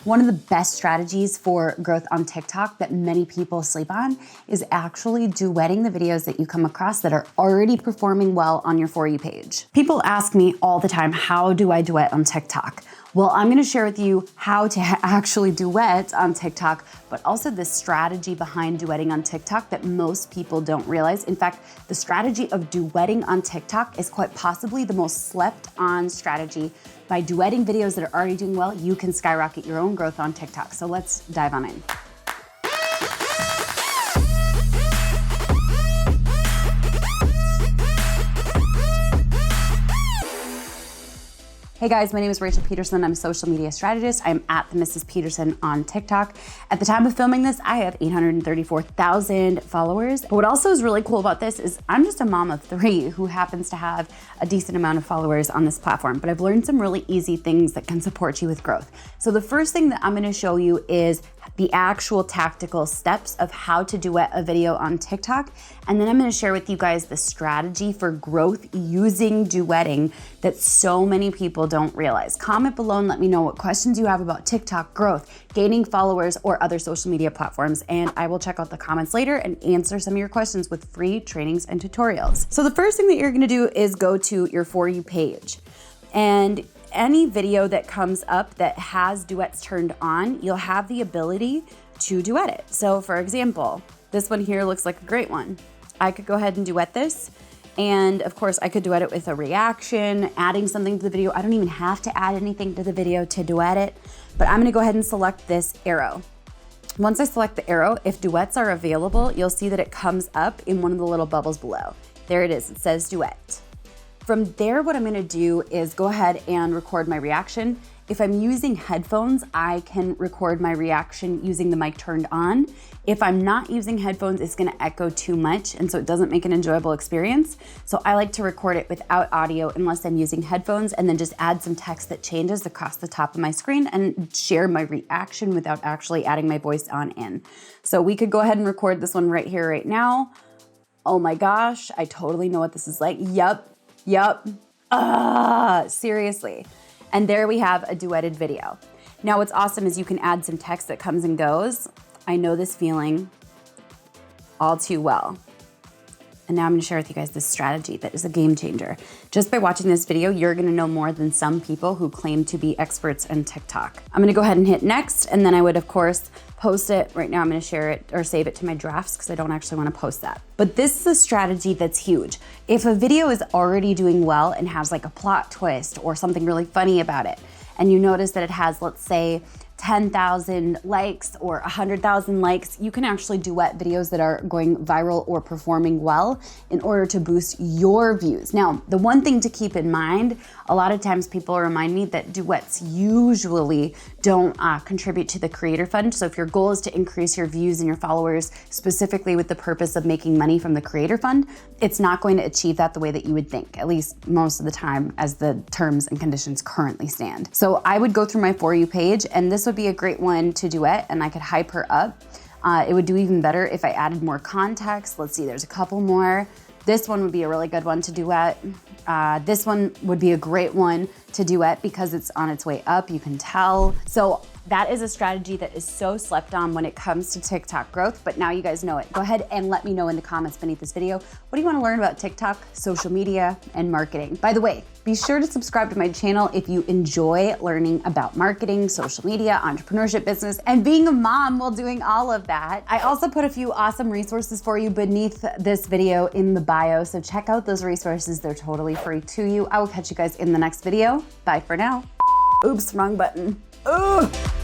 One of the best strategies for growth on TikTok that many people sleep on is actually duetting the videos that you come across that are already performing well on your For You page. People ask me all the time, how do I duet on TikTok? Well, I'm gonna share with you how to actually duet on TikTok, but also the strategy behind duetting on TikTok that most people don't realize. In fact, the strategy of duetting on TikTok is quite possibly the most slept on strategy. By duetting videos that are already doing well, you can skyrocket your own growth on TikTok. So let's dive on in. Hey guys, my name is Rachel Pedersen. I'm a social media strategist. I'm at the Mrs. Pedersen on TikTok. At the time of filming this, I have 834,000 followers. But what also is really cool about this is I'm just a mom of 3 who happens to have a decent amount of followers on this platform. But I've learned some really easy things that can support you with growth. So the first thing that I'm gonna show you is the actual tactical steps of how to duet a video on TikTok. And then I'm gonna share with you guys the strategy for growth using duetting that so many people don't realize. Comment below and let me know what questions you have about TikTok growth, gaining followers, or other social media platforms. And I will check out the comments later and answer some of your questions with free trainings and tutorials. So the first thing that you're gonna do is go to your For You page. And any video that comes up that has duets turned on, you'll have the ability to duet it. So for example, this one here looks like a great one. I could go ahead and duet this. And of course I could duet it with a reaction, adding something to the video. I don't even have to add anything to the video to duet it, but I'm gonna go ahead and select this arrow. Once I select the arrow, if duets are available, you'll see that it comes up in one of the little bubbles below. There it is, it says duet. From there, what I'm gonna do is go ahead and record my reaction. If I'm using headphones, I can record my reaction using the mic turned on. If I'm not using headphones, it's gonna echo too much, and so it doesn't make an enjoyable experience. So I like to record it without audio unless I'm using headphones, and then just add some text that changes across the top of my screen and share my reaction without actually adding my voice on in. So we could go ahead and record this one right here, right now. Oh my gosh, I totally know what this is like. Yup. Seriously. And there we have a duetted video. Now what's awesome is you can add some text that comes and goes. I know this feeling all too well. And now I'm gonna share with you guys this strategy that is a game changer. Just by watching this video, you're gonna know more than some people who claim to be experts in TikTok. I'm gonna go ahead and hit next, and then I would of course post it. Right now I'm gonna share it or save it to my drafts because I don't actually wanna post that. But this is a strategy that's huge. If a video is already doing well and has like a plot twist or something really funny about it, and you notice that it has, let's say, 10,000 likes or 100,000 likes, you can actually duet videos that are going viral or performing well in order to boost your views. Now, the one thing to keep in mind, a lot of times people remind me that duets usually don't contribute to the creator fund. So if your goal is to increase your views and your followers specifically with the purpose of making money from the creator fund, it's not going to achieve that the way that you would think, at least most of the time as the terms and conditions currently stand. So I would go through my For You page, and this would be a great one to duet, and I could hype her up. It would do even better if I added more context. Let's see, there's a couple more. This one would be a really good one to duet. This one would be a great one to duet because it's on its way up, you can tell. So that is a strategy that is so slept on when it comes to TikTok growth, but now you guys know it. Go ahead and let me know in the comments beneath this video, what do you wanna learn about TikTok, social media, and marketing? By the way, be sure to subscribe to my channel if you enjoy learning about marketing, social media, entrepreneurship, business, and being a mom while doing all of that. I also put a few awesome resources for you beneath this video in the bio, so check out those resources. They're totally free to you. I will catch you guys in the next video. Bye for now. Oops, wrong button. Ugh.